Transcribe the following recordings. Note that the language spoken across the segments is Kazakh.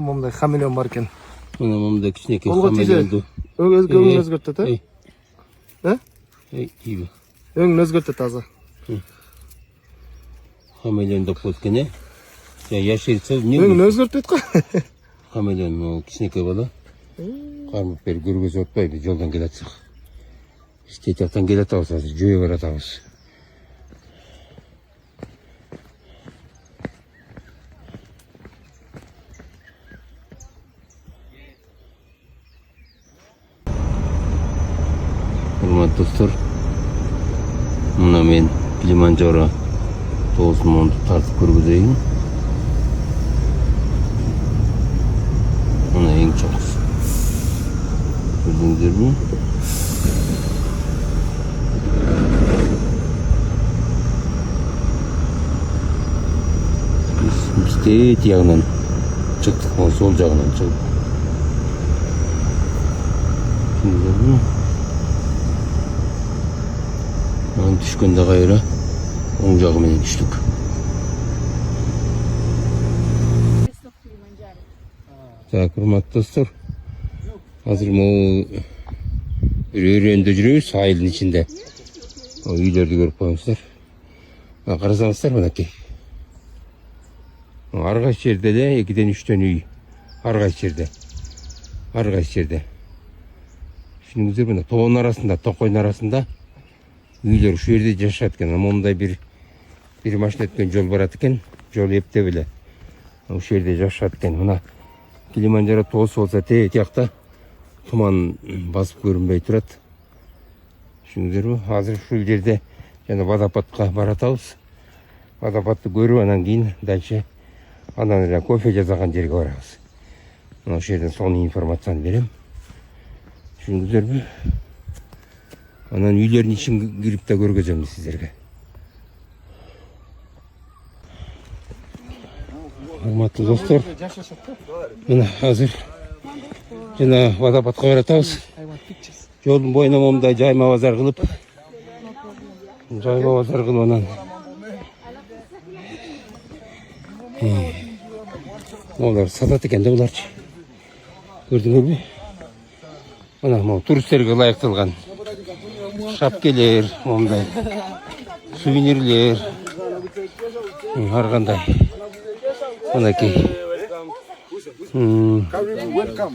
Момдай хамелеон бар экен. Мына момдай кичинекей хамелеонду. Өңүн өзгөртөт, Ийби. Өңүн өзгөртөт азыр. Хамелеон деп коет экен, Яшырса эмне? Өңүн өзгөртөт го. Хамелеон кичинекей бала. Кармап берип көргөзүп атпайбы, жолдон келатсак. Иштей жактан келатабыз азыр, жөө баратабыз. Hurmatli dostlar, mına men Kilimanjaro 9000 tartib көргөзөйүn. Mına эң чоңусу. Көрдүңүздөрбү? Biz tiyagынан чыктык, сол жагынан чыгып. Көрдүңүздөрбү? Мен түшкөндө кайра оң жагы менен түштүк. Так, урматтуу достор. Азыр могу өрөндө жүрөбүз, айылдын ичинде. Үйлөрдү көрүп коюңуздар. Карасаңыздар мынакей. Ар кайсы жерде эле 2-3 үй. Ар кайсы жерде. Түшүнүңүздөр, мына тоонун арасында, токойдун арасында үйлөр ушул жерде жашашат экен. Момундай бир машина өткөн жол барат экен. Жол эптеп эле ушул жерде жашашат экен. Мына Килиманжаро тоосу болсо тиякта туман басып көрүнбөй турат. Түшүнүңүздөрбү? Азыр ушул жерде жана водопадка баратабыз. Водопадты көрүп, анан кийин дальше андан эле кофе жасаган жерге барабыз. Мына ушул жерден сонун информацияны берем. Түшүнүңүздөрбү? Анан үйлөрдүн ичин кирип да көргөзөм сиздерге. Урматтуу достор, мына азыр жана водопадка баратабыз. Жолдун боюна момундай жайма базар кылып, анан олар сатат экен да буларчы. Көрдүңөрбү? Мына могу туристтерге ылайыкталган шапкелер, момундай сувенирлер, ар кандай. Мынакей. Welcome.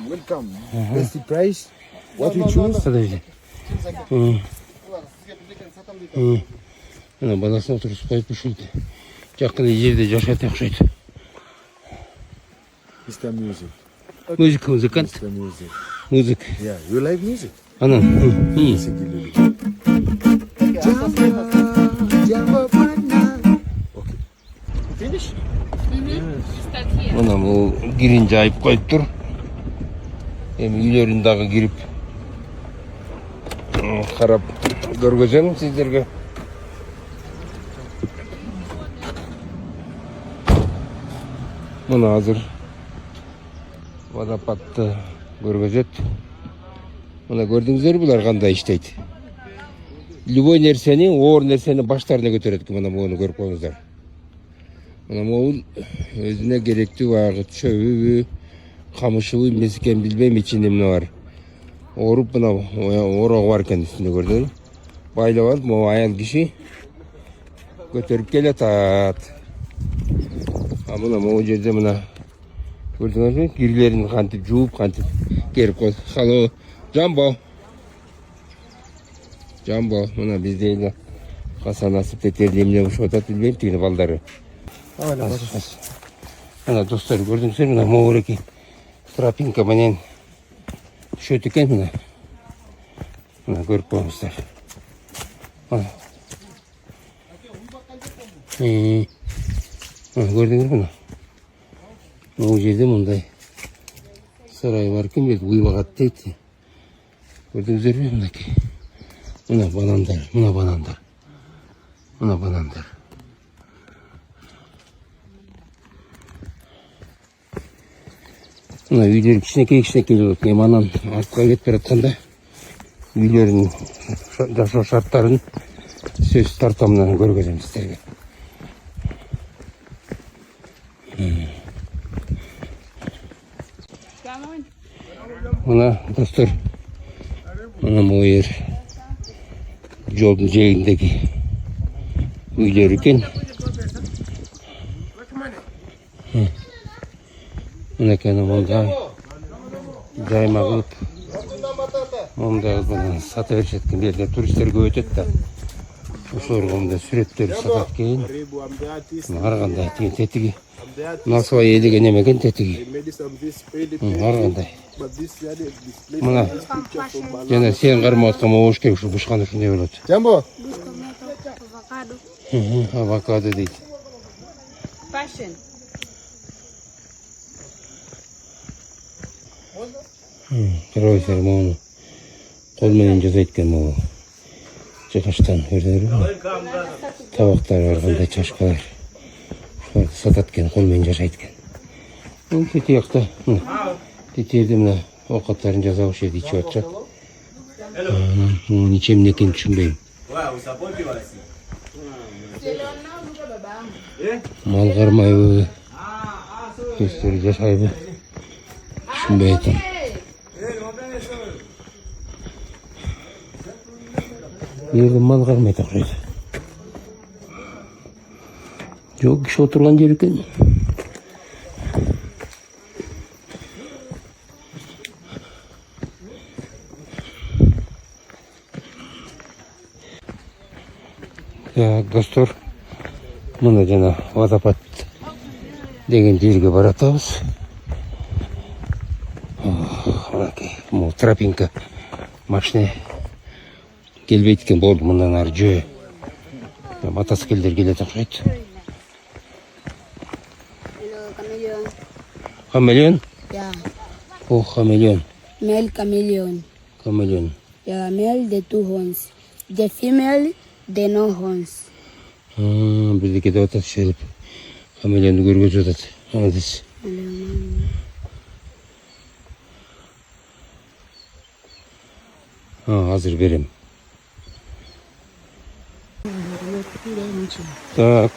That's the price. What you choose? Мына баласын отургузуп коюп ушул жакын жерде жашайт окшойт. Mr. Music. Музыкант. Mr. Music. Music. Yeah, you like music? Анан. Okay. Finish? Мына бул кирин жайып коюптур. Эми үйлөрүн дагы кирип карап көргөзөм сиздерге. Мына азыр водопадты көргөзөт. Мына көрдүңүздөрбү, булар кандай иштейт. Любой нерсени, оор нерсени баштарына көтөрөт экен. Мына муну көрүп коюңуздар. Мына могу өзүнө керектүү багы чөбүбү, камышыбы, эмнеси экен билбейм, ичинде эмне бар. Оруп мына орогу бар экен үстүндө, көрдүңүзбү? Байлап алып, могу аял киши көтөрүп келатат. Мына могу жерде мына көрдүңүзбү? Кирлерин кантип жууп, кантип керип коет. Хало, Жамбо. Мына бизде эле каса насип тетерди, эмне болуп атат билбейм, тигини балдары. Мына достор, көрдүңүздөр, мына могуреки тропинка менен түшөт экен. Мына көрүп коюңуздар. Көрдүңүзбү? Мына могу жерде мындай сарай бар экен, уйбагат дейт. Көрдүңүздөрбү? Мынакей. Мына банандар. Мына үйлөр кичинекей болот. Эми анан артка кетип баратканда үйлөрүнүн жашоо шарттарын сөз тартамынан көргөзөм сиздерге. Mına dostlar, mana bu yer yolun jayındagi uylar ekan. Mana kana monda jayma qilib, monda buni sata berishayotgan yerda turistlar ko'p o'tadi da. O'shalarga monda suratlar satadi keyin. Qaraganda tetigi nasvoy degan nima ekan tetigi. Qaraganda. Mana yana sen qarmayotgan mo'sh kerak shu bushqani shunday bo'ladi. Jambo. Avocado. Avokado deydi. Passion. Qaraysan mana qo'l bilan jasayotgan mana chiqishdan ko'rdingizmi? Tovoqlar var, qanday chashkalar. Shularni sotadigan qo'l bilan jasayotgan. Bu yoqda Yeterdi mana ovqatlarini jazovish edi ichyapti. Buni ichimni ekan tushunmayman. Mal qarmaymi? Kestir yashaymi? Tushunmaydim. Yerda mal qarmaydi o'xshaydi. Yo'q, kishi o'tirgan yer ekan. Dostlar, mana jana водопад degan yerga boratamiz. Bu tropinka mashina kelmayotgan bo'ldi, bundan nari joy. Mototsikllar keladi o'xshaydi. Chameleon? Yeah. Oh, chameleon. Male chameleon. Chameleon. Yeah, male the 2 horns. The female the no horns. Bizdeki de otat şey. Chameleon'u görgüz otat. Anladınız. Hazır verim. Так,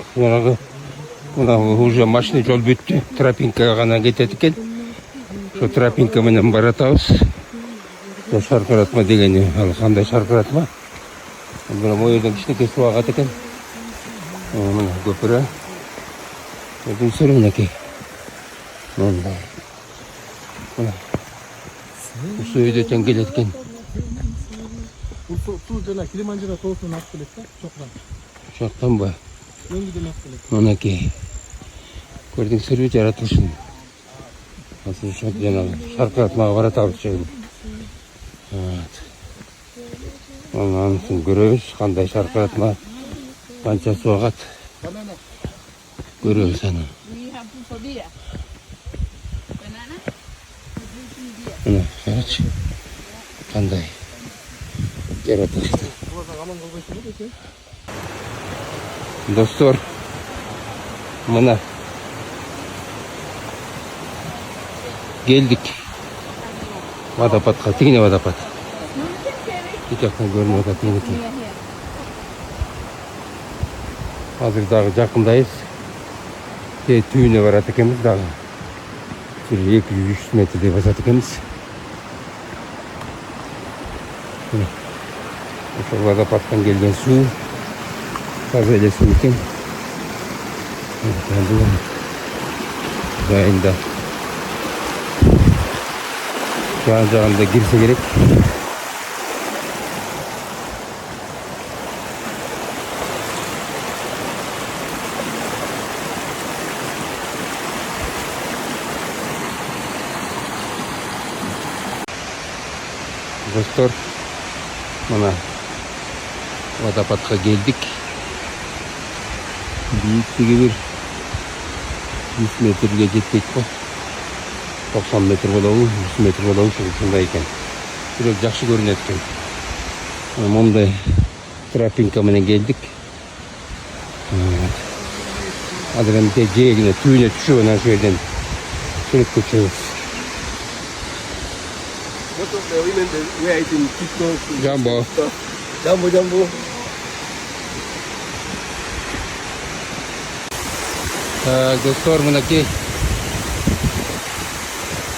мына уже машина жол бүтті. Тропинкаға ғана кетеді екен. Şu tropinka менен баратабыз. Шарқыратма дегені, ал қандай шарқыратма? Мына бұл жерден кішкентай су ағады екен. Мына көпірі. Бұл сүрі мінекей. Мындай. Мына. Су өйдетен келеді екен. Су жана Килиманджаро тоосунан ак келет да, чоқдан. Шоқтан ба? Өңгүдөн ак келет. Мінекей. Көрдіңіздер бе жаратылышын? Asıl çok genel şarkılatma var tabii şey. Evet. Ondan sonra görüyoruz kanday şarkılatma kança soğat. Görüyoruz sana. Ana kaç kanday yaratılıştı. Dostlar, mana geldik. Водопадқа, тегіне водопад. Жақтан көрініп отыр тегінекей. Қазір дағы жақындайыз. Түйіне барады екенбіз дағы. 200-300 метрдей басады екенбіз. Осы водопадтан келген су. Таза еле су екен. Жайында. Жан-жағында girse gerek. Dostlar, mana водопадқа geldik. Büyüklüğü bir 100 metreye жетпейді ғой. 90 metr болауы, 100 metr болауы шындай екен. Biraz жақсы көрінеді екен. Мұндай тропинка менен келдік. Адырын жегіне түйіне түшіп, ана şu yerden сүріп көшеміз. Jambo. Jambo. Dostlar, мінекей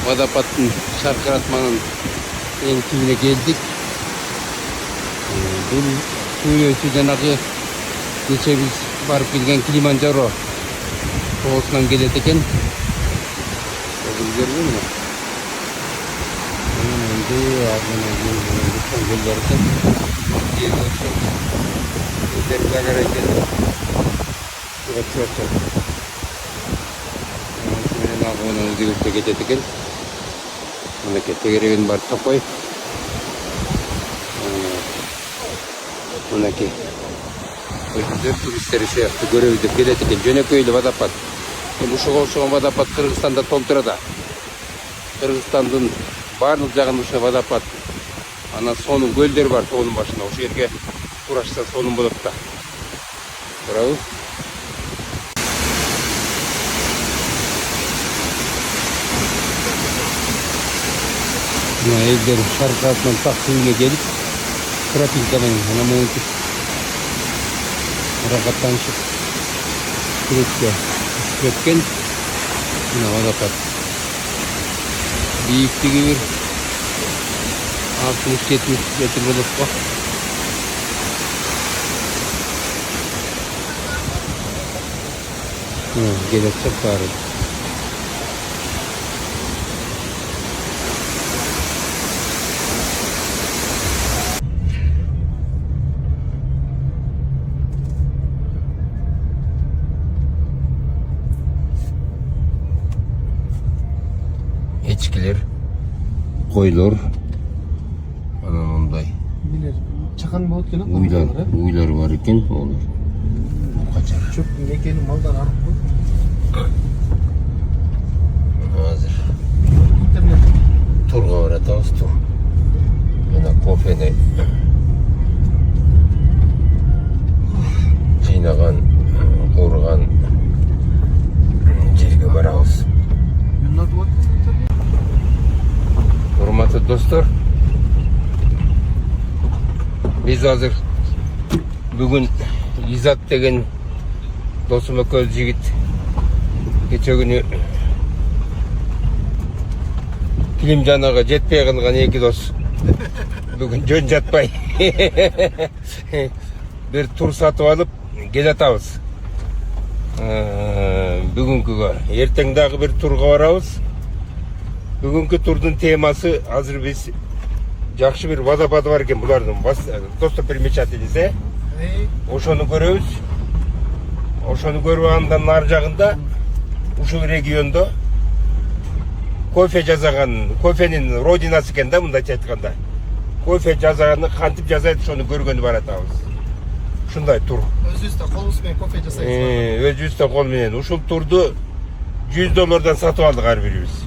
Водопадтын шаркыратманын эң түбүнө келдик. Бул суу өзү жанагы кече биз барып келген Килиманджаро тоосунан келет экен. Көрдүңүзбү мына? Мына энди ардынан жол бар экен. Этерге карай келип чыгып менен агуна өзгөртө кетет экен. Мынакей тегерегин бар токой. Мынакей өзүнүн туристтери сыяктуу көрөбүз деп келет экен. Жөнөкөй эле водопад. Ушуга окшогон водопад Кыргызстанда толтурат. Кыргызстандын баардык жагында ушул водопад. Анан сонун көлдөр бар тоонун башында. Ошол жерге турашса сонун болот да. Туурабы? Элдер шаркыратман так түбүнө келип тропинкадан анан монтип рахаттанышып суретке өткөн. Мына водопад. Бийиктиги бир 60-70 метр болот го. Келет баары. Echkiler, koylar, anam onday. Bilir. Çakan balık gene Uylar var iken olur. Kaçar. Çöp mekeni maldan arıp koy. Hazır. İnternet. Turga var atağız tur. Yana kofeni жыйнаган, курган жерге барабыз. Урматтуу достор, биз азыр бүгүн Изат деген досум экөөбүз жигит кече күнү Килимжанага жетпей калган эки дос бүгүн жөн жатпай бир тур сатып алып келатабыз. Бүгүнкүгө эртең дагы бир турга барабыз. Бүгүнкү турдун темасы азыр биз жакшы бир водопад бар экен булардын достопримечательности. Ошону көрөбүз. Ошону көрүп андан ар жагында ушул региондо кофе жасаган, кофенин родинасы экен да, мындайча айтканда. Кофе жасаганды кантип жасайт, ошону көргөнү баратабыз. Ушундай тур. Өзүбүздө колубуз менен кофе жасайбыз. Өзүбүздө кол менен. Ушул турду $100 сатып алдык ар бирибиз.